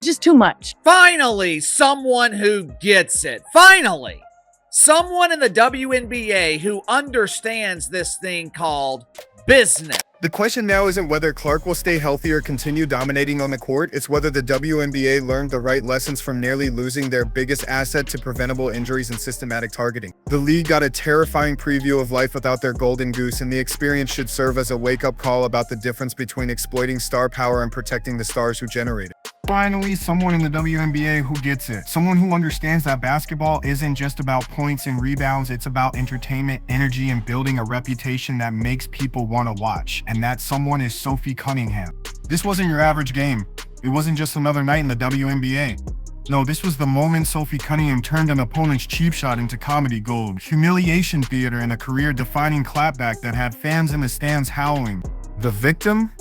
Just too much. Finally, someone who gets it. Finally, someone in the WNBA who understands this thing called business. The question now isn't whether Clark will stay healthy or continue dominating on the court, it's whether the WNBA learned the right lessons from nearly losing their biggest asset to preventable injuries and systematic targeting. The league got a terrifying preview of life without their golden goose, and the experience should serve as a wake-up call about the difference between exploiting star power and protecting the stars who generate it. Finally, someone in the WNBA who gets it. Someone who understands that basketball isn't just about points and rebounds, it's about entertainment, energy, and building a reputation that makes people want to watch. And that someone is Sophie Cunningham. This wasn't your average game. It wasn't just another night in the WNBA. No, this was the moment Sophie Cunningham turned an opponent's cheap shot into comedy gold, humiliation theater, and a career-defining clapback that had fans in the stands howling. The victim?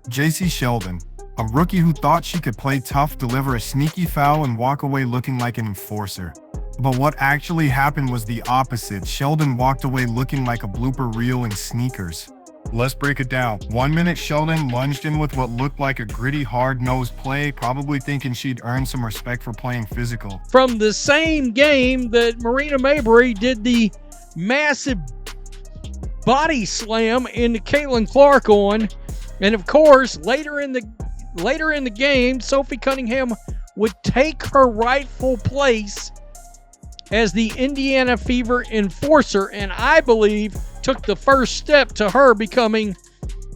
Sheldon. A rookie who thought she could play tough, deliver a sneaky foul, and walk away looking like an enforcer. But what actually happened was the opposite. Sheldon walked away looking like a blooper reel in sneakers. Let's break it down. 1 minute, Sheldon lunged in with what looked like a gritty, hard-nosed play, probably thinking she'd earned some respect for playing physical. From the same game that Marina Mabrey did the massive body slam into Caitlin Clark on. And of course, later in the game, Sophie Cunningham would take her rightful place as the Indiana Fever enforcer, and I believe took the first step to her becoming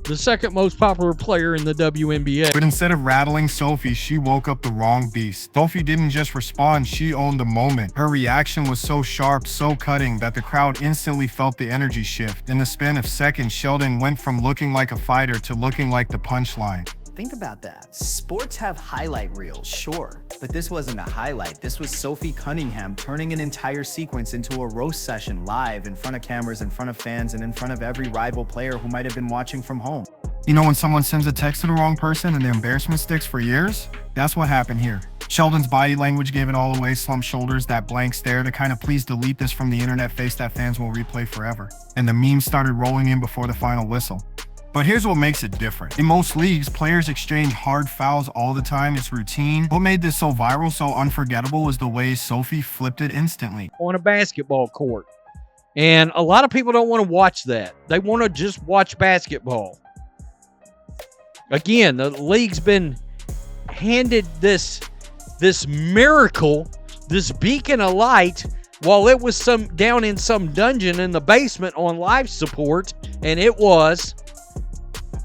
the second most popular player in the WNBA. But instead of rattling Sophie, she woke up the wrong beast. Sophie didn't just respond, she owned the moment. Her reaction was so sharp, so cutting, that the crowd instantly felt the energy shift. In the span of seconds, Sheldon went from looking like a fighter to looking like the punchline. Think about that. Sports have highlight reels, sure, but this wasn't a highlight. This was Sophie Cunningham turning an entire sequence into a roast session live in front of cameras, in front of fans, and in front of every rival player who might have been watching from home. You know when someone sends a text to the wrong person and the embarrassment sticks for years? That's what happened here. Sheldon's body language gave it all away, slumped shoulders, that blank stare, the kind of please delete this from the internet face that fans will replay forever. And the memes started rolling in before the final whistle. But here's what makes it different. In most leagues, players exchange hard fouls all the time. It's routine. What made this so viral, so unforgettable, was the way Sophie flipped it instantly. On a basketball court. And a lot of people don't want to watch that. They want to just watch basketball. Again, the league's been handed this miracle, this beacon of light, while it was down in some dungeon in the basement on life support, and it was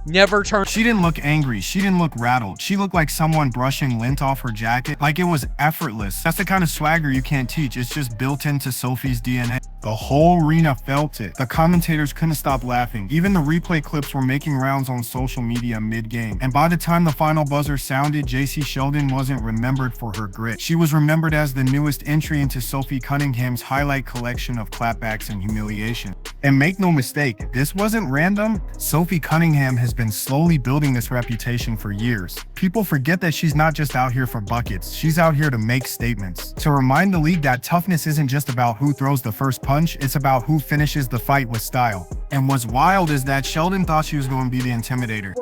never turned. She didn't look angry. She didn't look rattled. She looked like someone brushing lint off her jacket. Like it was effortless. That's the kind of swagger you can't teach. It's just built into Sophie's DNA. The whole arena felt it. The commentators couldn't stop laughing. Even the replay clips were making rounds on social media mid-game. And by the time the final buzzer sounded, Sheldon wasn't remembered for her grit. She was remembered as the newest entry into Sophie Cunningham's highlight collection of clapbacks and humiliation. And make no mistake, this wasn't random. Sophie Cunningham has been slowly building this reputation for years. People forget that she's not just out here for buckets. She's out here to make statements. To remind the league that toughness isn't just about who throws the first punch, it's about who finishes the fight with style. And what's wild is that Sheldon thought she was going to be the intimidator.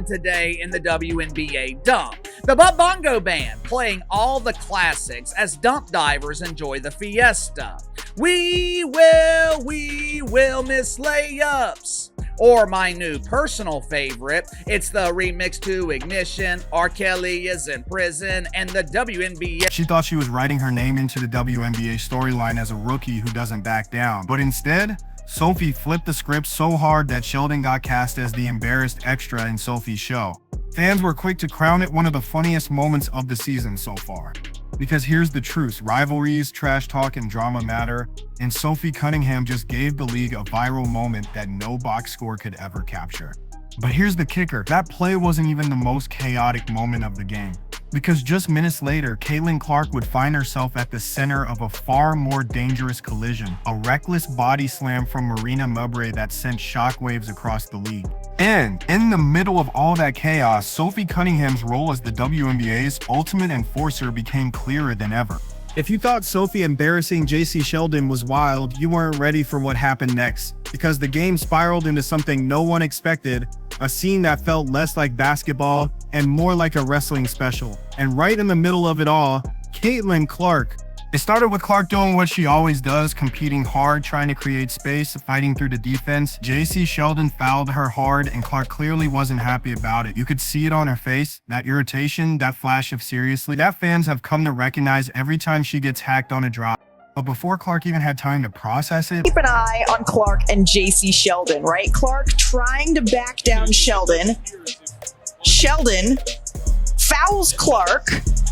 Today in the WNBA dump. The Butt Bongo Band playing all the classics as dump divers enjoy the fiesta. We will miss layups. Or my new personal favorite, it's the remix to Ignition, R. Kelly is in prison, and the WNBA. She thought she was writing her name into the WNBA storyline as a rookie who doesn't back down. But instead, Sophie flipped the script so hard that Sheldon got cast as the embarrassed extra in Sophie's show. Fans were quick to crown it one of the funniest moments of the season so far. Because here's the truth, rivalries, trash talk, and drama matter, and Sophie Cunningham just gave the league a viral moment that no box score could ever capture. But here's the kicker, that play wasn't even the most chaotic moment of the game. Because just minutes later, Caitlin Clark would find herself at the center of a far more dangerous collision, a reckless body slam from Marina Mabrey that sent shockwaves across the league. And in the middle of all that chaos, Sophie Cunningham's role as the WNBA's ultimate enforcer became clearer than ever. If you thought Sophie embarrassing Sheldon was wild, you weren't ready for what happened next. because the game spiraled into something no one expected, a scene that felt less like basketball and more like a wrestling special. And right in the middle of it all, Caitlin Clark. It started with Clark doing what she always does, competing hard, trying to create space, fighting through the defense. JC Sheldon fouled her hard, and Clark clearly wasn't happy about it. You could see it on her face, that irritation, that flash of seriously, that fans have come to recognize every time she gets hacked on a drop. But before Clark even had time to process it, keep an eye on Clark and JC Sheldon, right? Clark trying to back down Sheldon. Sheldon fouls Clark.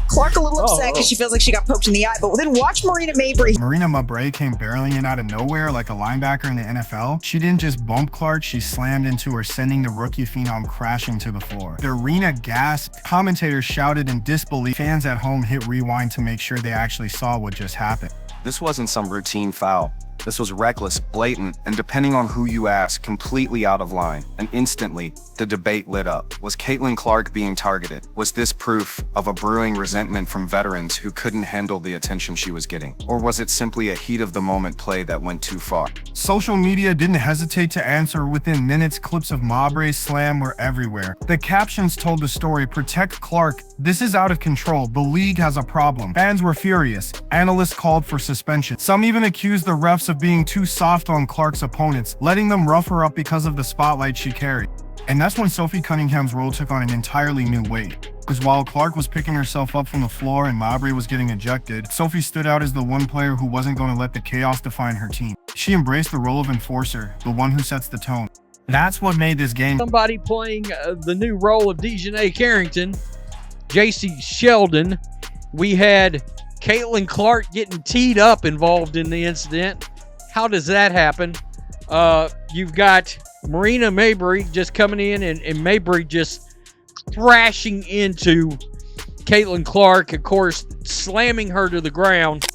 Clark a little upset because she feels like she got poked in the eye, but then watch Marina Mabrey. Marina Mabrey came barreling in out of nowhere like a linebacker in the NFL. She didn't just bump Clark, she slammed into her, sending the rookie phenom crashing to the floor. The arena gasped, commentators shouted in disbelief, fans at home hit rewind to make sure they actually saw what just happened. This wasn't some routine foul. This was reckless, blatant, and depending on who you ask, completely out of line. And instantly, the debate lit up. Was Caitlin Clark being targeted? Was this proof of a brewing resentment from veterans who couldn't handle the attention she was getting? Or was it simply a heat-of-the-moment play that went too far? Social media didn't hesitate to answer. Within minutes, clips of Mabrey's slam were everywhere. The captions told the story, "Protect Clark. This is out of control. The league has a problem." Fans were furious. Analysts called for suspension. Some even accused the refs of being too soft on Clark's opponents, letting them rough her up because of the spotlight she carried. And that's when Sophie Cunningham's role took on an entirely new weight. Because while Clark was picking herself up from the floor and Mabrey was getting ejected, Sophie stood out as the one player who wasn't going to let the chaos define her team. She embraced the role of enforcer, the one who sets the tone. That's what made this game. Somebody playing the new role of Dejanay Carrington, JC Sheldon. We had Caitlin Clark getting teed up involved in the incident. How does that happen? You've got Marina Mabrey just coming in and Mabrey just crashing into Caitlin Clark, of course, slamming her to the ground.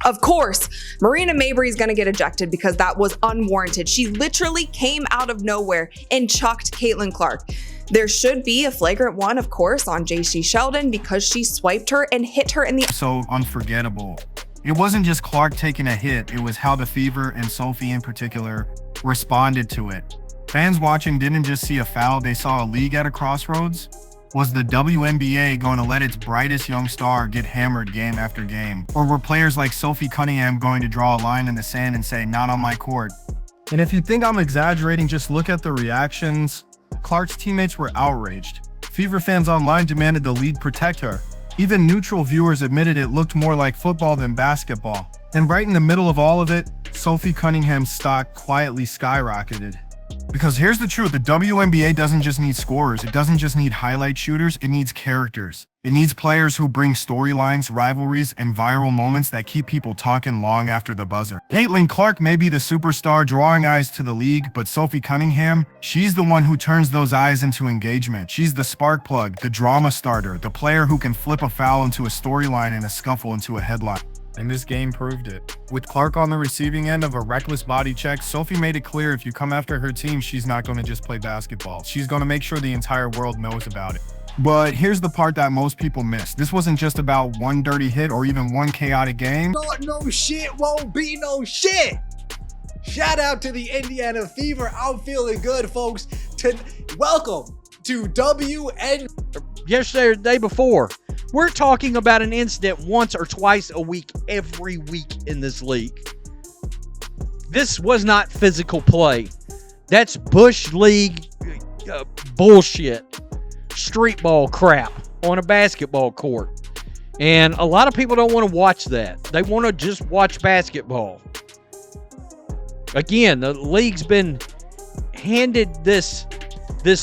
Of course, Marina Mabrey is going to get ejected because that was unwarranted. She literally came out of nowhere and chucked Caitlin Clark. There should be a flagrant one, of course, on JC Sheldon because she swiped her and hit her in the... So unforgettable. It wasn't just Clark taking a hit, it was how the Fever, and Sophie in particular, responded to it. Fans watching didn't just see a foul, they saw a league at a crossroads. Was the WNBA going to let its brightest young star get hammered game after game? Or were players like Sophie Cunningham going to draw a line in the sand and say, "Not on my court"? And if you think I'm exaggerating, just look at the reactions. Clark's teammates were outraged. Fever fans online demanded the league protect her. Even neutral viewers admitted it looked more like football than basketball. And right in the middle of all of it, Sophie Cunningham's stock quietly skyrocketed. Because here's the truth, the WNBA doesn't just need scorers, it doesn't just need highlight shooters, it needs characters. It needs players who bring storylines, rivalries, and viral moments that keep people talking long after the buzzer. Caitlin Clark may be the superstar drawing eyes to the league, but Sophie Cunningham, she's the one who turns those eyes into engagement. She's the spark plug, the drama starter, the player who can flip a foul into a storyline and a scuffle into a headline. And this game proved it. With Clark on the receiving end of a reckless body check, Sophie made it clear if you come after her team, she's not going to just play basketball. She's going to make sure the entire world knows about it. But here's the part that most people miss. This wasn't just about one dirty hit or even one chaotic game. No shit won't be no shit. Shout out to the Indiana Fever. I'm feeling good, folks. Welcome to Yesterday or the day before. We're talking about an incident once or twice a week, every week in this league. This was not physical play. That's Bush League bullshit. Street ball crap on a basketball court. And a lot of people don't want to watch that. They want to just watch basketball. Again, the league's been handed this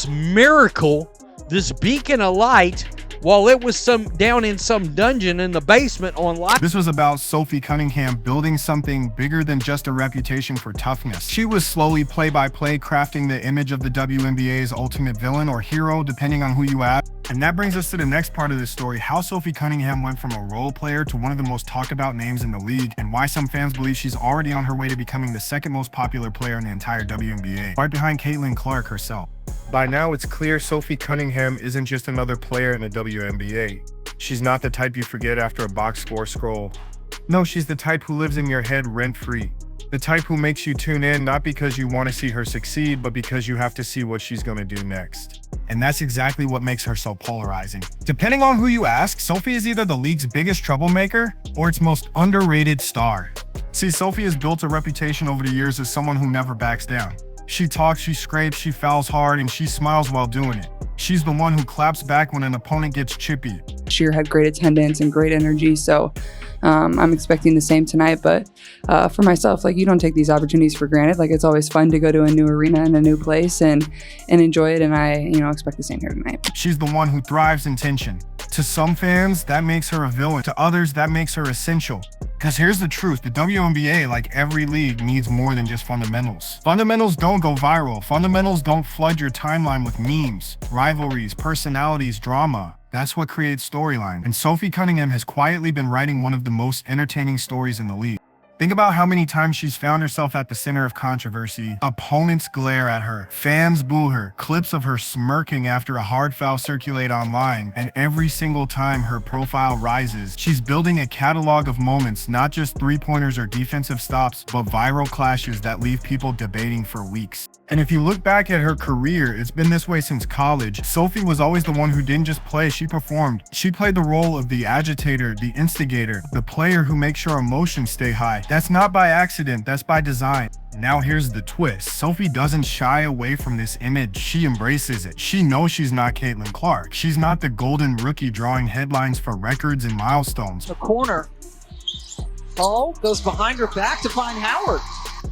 miracle, this beacon of light, while it was down in some dungeon in the basement on live. This was about Sophie Cunningham building something bigger than just a reputation for toughness. She was slowly play-by-play crafting the image of the WNBA's ultimate villain or hero, depending on who you ask. And that brings us to the next part of this story, how Sophie Cunningham went from a role player to one of the most talked about names in the league, and why some fans believe she's already on her way to becoming the second most popular player in the entire WNBA, right behind Caitlin Clark herself. By now, it's clear Sophie Cunningham isn't just another player in the WNBA. She's not the type you forget after a box score scroll. No, she's the type who lives in your head rent-free. The type who makes you tune in not because you want to see her succeed, but because you have to see what she's going to do next. And that's exactly what makes her so polarizing. Depending on who you ask, Sophie is either the league's biggest troublemaker or its most underrated star. See, Sophie has built a reputation over the years as someone who never backs down. She talks, she scrapes, she fouls hard, and she smiles while doing it. She's the one who claps back when an opponent gets chippy. Sheer had great attendance and great energy, so I'm expecting the same tonight. But for myself, like, you don't take these opportunities for granted. Like, it's always fun to go to a new arena and a new place and enjoy it, and I expect the same here tonight. She's the one who thrives in tension. To some fans, that makes her a villain. To others, that makes her essential. Because here's the truth, the WNBA, like every league, needs more than just fundamentals. Fundamentals don't go viral. Fundamentals don't flood your timeline with memes, rivalries, personalities, drama. That's what creates storyline. And Sophie Cunningham has quietly been writing one of the most entertaining stories in the league. Think about how many times she's found herself at the center of controversy. Opponents glare at her, fans boo her, clips of her smirking after a hard foul circulate online, and every single time her profile rises, she's building a catalog of moments, not just three-pointers or defensive stops, but viral clashes that leave people debating for weeks. And if you look back at her career, it's been this way since college. Sophie was always the one who didn't just play, she performed. She played the role of the agitator, the instigator, the player who makes sure emotions stay high. That's not by accident, that's by design. Now here's the twist. Sophie doesn't shy away from this image. She embraces it. She knows she's not Caitlin Clark. She's not the golden rookie drawing headlines for records and milestones. The corner. Ball goes behind her back to find Howard.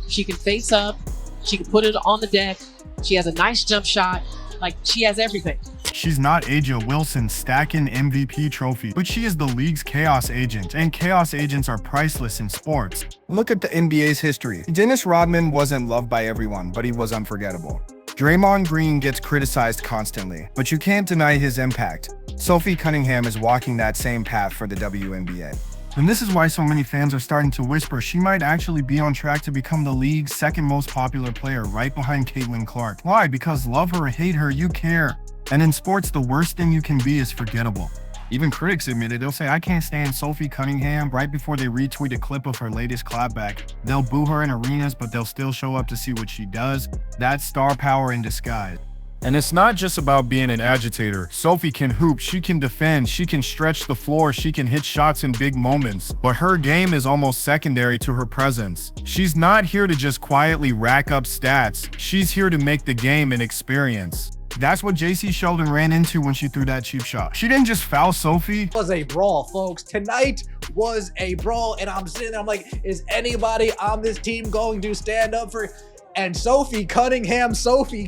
She can face up. She can put it on the deck. She has a nice jump shot. Like, she has everything. She's not Aja Wilson stacking MVP trophy, but she is the league's chaos agent, and chaos agents are priceless in sports. Look at the NBA's history. Dennis Rodman wasn't loved by everyone, but he was unforgettable. Draymond Green gets criticized constantly, but you can't deny his impact. Sophie Cunningham is walking that same path for the WNBA. And this is why so many fans are starting to whisper she might actually be on track to become the league's second most popular player, right behind Caitlin Clark. Why? Because love her or hate her, you care. And in sports, the worst thing you can be is forgettable. Even critics admit it. They'll say, I can't stand Sophie Cunningham, right before they retweet a clip of her latest clapback. They'll boo her in arenas, but they'll still show up to see what she does. That's star power in disguise. And it's not just about being an agitator. Sophie can hoop, she can defend, she can stretch the floor, she can hit shots in big moments. But her game is almost secondary to her presence. She's not here to just quietly rack up stats. She's here to make the game an experience. That's what JC Sheldon ran into when she threw that cheap shot. She didn't just foul Sophie. It was a brawl, folks. Tonight was a brawl, and I'm sitting there, I'm like, is anybody on this team going to stand up for... And Sophie Cunningham. She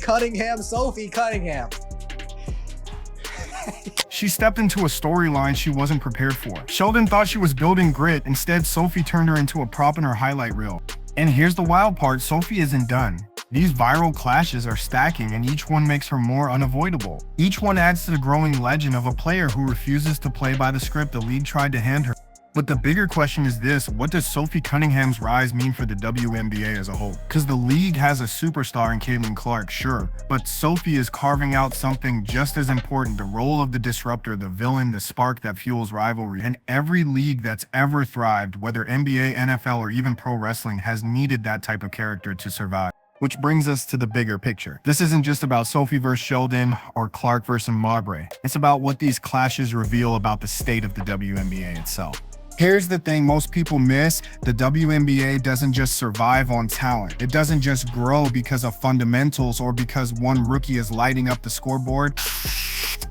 stepped into a storyline she wasn't prepared for. Sheldon thought she was building grit. Instead, Sophie turned her into a prop in her highlight reel. And here's the wild part, Sophie isn't done. These viral clashes are stacking, and each one makes her more unavoidable. Each one adds to the growing legend of a player who refuses to play by the script the league tried to hand her. But the bigger question is this, what does Sophie Cunningham's rise mean for the WNBA as a whole? Because the league has a superstar in Caitlin Clark, sure, but Sophie is carving out something just as important, the role of the disruptor, the villain, the spark that fuels rivalry. And every league that's ever thrived, whether NBA, NFL, or even pro wrestling, has needed that type of character to survive. Which brings us to the bigger picture. This isn't just about Sophie versus Sheldon or Clark versus Marbury. It's about what these clashes reveal about the state of the WNBA itself. Here's the thing most people miss, the WNBA doesn't just survive on talent. It doesn't just grow because of fundamentals or because one rookie is lighting up the scoreboard.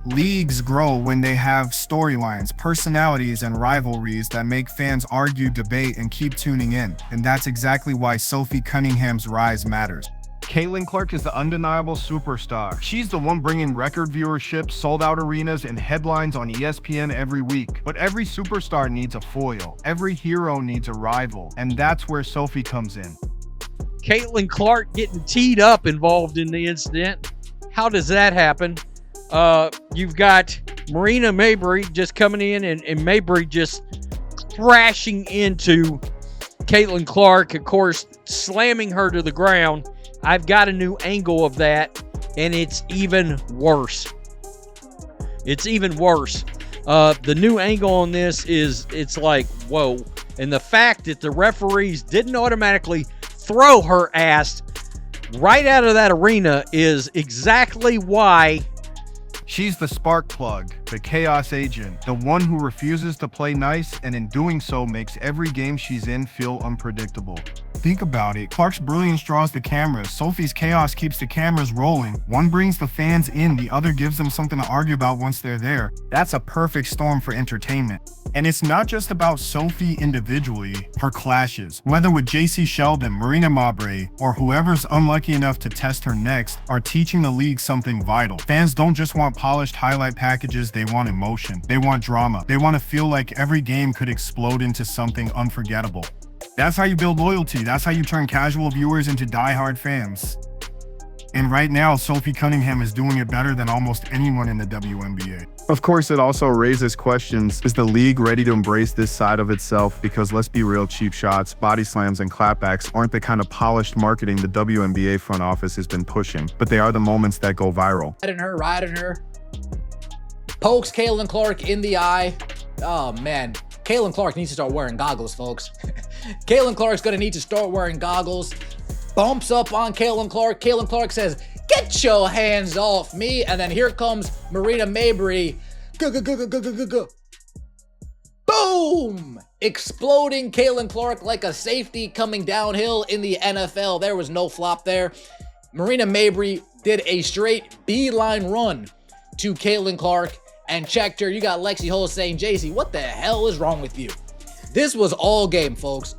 Leagues grow when they have storylines, personalities, and rivalries that make fans argue, debate, and keep tuning in. And that's exactly why Sophie Cunningham's rise matters. Caitlin Clark is the undeniable superstar. She's the one bringing record viewership, sold-out arenas, and headlines on ESPN every week. But every superstar needs a foil. Every hero needs a rival. And that's where Sophie comes in. Caitlin Clark getting teed up involved in the incident. How does that happen? You've got Marina Mabrey just coming in and Mabrey just thrashing into Caitlin Clark, of course, slamming her to the ground. I've got a new angle of that, and it's even worse. It's even worse. The new angle on this is, it's like, whoa. And the fact that the referees didn't automatically throw her ass right out of that arena is exactly why. She's the spark plug, the chaos agent, the one who refuses to play nice and in doing so makes every game she's in feel unpredictable. Think about it. Clark's brilliance draws the cameras. Sophie's chaos keeps the cameras rolling. One brings the fans in, the other gives them something to argue about once they're there. That's a perfect storm for entertainment. And it's not just about Sophie individually, her clashes, whether with JC Sheldon, Marina Mabrey, or whoever's unlucky enough to test her next, are teaching the league something vital. Fans don't just want polished highlight packages, they want emotion. They want drama. They want to feel like every game could explode into something unforgettable. That's how you build loyalty. That's how you turn casual viewers into diehard fans. And right now, Sophie Cunningham is doing it better than almost anyone in the WNBA. Of course, it also raises questions. Is the league ready to embrace this side of itself? Because let's be real, cheap shots, body slams, and clapbacks aren't the kind of polished marketing the WNBA front office has been pushing, but they are the moments that go viral. Riding her. Pokes Caitlin Clark in the eye. Oh, man. Caitlin Clark needs to start wearing goggles, folks. Caitlin Clark's going to need to start wearing goggles. Bumps up on Caitlin Clark. Caitlin Clark says, "Get your hands off me." And then here comes Marina Mabrey. Go. Boom! Exploding Caitlin Clark like a safety coming downhill in the NFL. There was no flop there. Marina Mabrey did a straight beeline run to Caitlin Clark and checked her. You got Lexi Hull saying, "JC, what the hell is wrong with you?" This was all game, folks.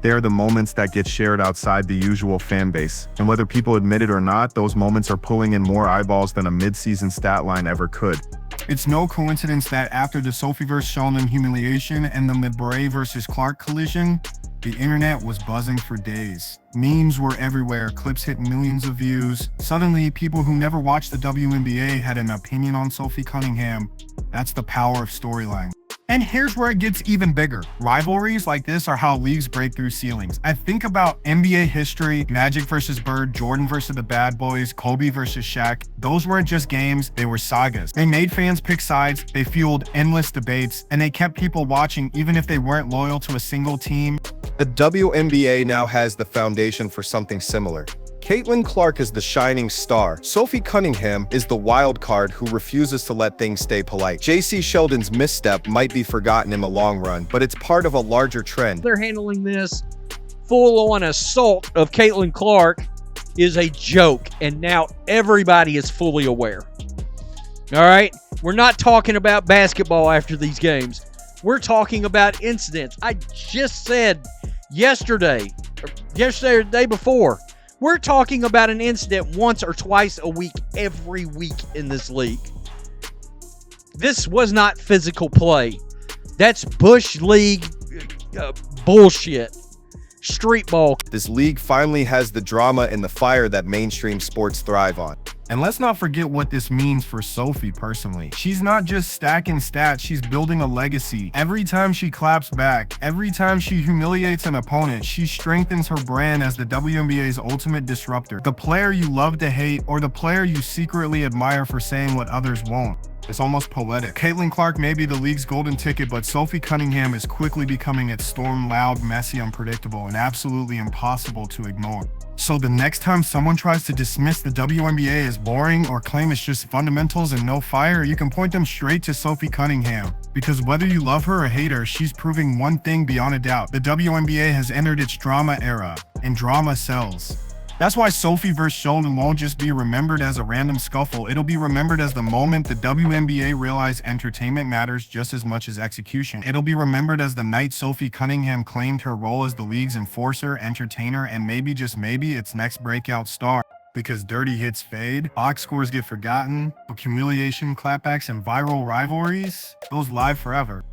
They're the moments that get shared outside the usual fan base. And whether people admit it or not, those moments are pulling in more eyeballs than a mid-season stat line ever could. It's no coincidence that after the Sophie vs. Sheldon humiliation and the Mabrey vs. Clark collision, the internet was buzzing for days. Memes were everywhere, clips hit millions of views. Suddenly, people who never watched the WNBA had an opinion on Sophie Cunningham. That's the power of storyline. And here's where it gets even bigger. Rivalries like this are how leagues break through ceilings. I think about NBA history, Magic versus Bird, Jordan versus the Bad Boys, Kobe versus Shaq. Those weren't just games, they were sagas. They made fans pick sides, they fueled endless debates, and they kept people watching even if they weren't loyal to a single team. The WNBA now has the foundation for something similar. Caitlin Clark is the shining star. Sophie Cunningham is the wild card who refuses to let things stay polite. JC Sheldon's misstep might be forgotten in the long run, but it's part of a larger trend. They're handling this full-on assault of Caitlin Clark is a joke, and now everybody is fully aware. All right? We're not talking about basketball after these games. We're talking about incidents. I just said yesterday or the day before, we're talking about an incident once or twice a week, every week in this league. This was not physical play. That's Bush League bullshit. Street ball. This league finally has the drama and the fire that mainstream sports thrive on. And let's not forget what this means for Sophie personally. She's not just stacking stats, she's building a legacy. Every time she claps back, every time she humiliates an opponent, she strengthens her brand as the WNBA's ultimate disruptor. The player you love to hate, or the player you secretly admire for saying what others won't. It's almost poetic. Caitlin Clark may be the league's golden ticket, but Sophie Cunningham is quickly becoming its storm, loud, messy, unpredictable, and absolutely impossible to ignore. So the next time someone tries to dismiss the WNBA as boring or claim it's just fundamentals and no fire, you can point them straight to Sophie Cunningham. Because whether you love her or hate her, she's proving one thing beyond a doubt. The WNBA has entered its drama era, and drama sells. That's why Sophie vs. Sheldon won't just be remembered as a random scuffle, it'll be remembered as the moment the WNBA realized entertainment matters just as much as execution. It'll be remembered as the night Sophie Cunningham claimed her role as the league's enforcer, entertainer, and maybe, just maybe, its next breakout star. Because dirty hits fade, box scores get forgotten, but humiliation, clapbacks, and viral rivalries, those live forever.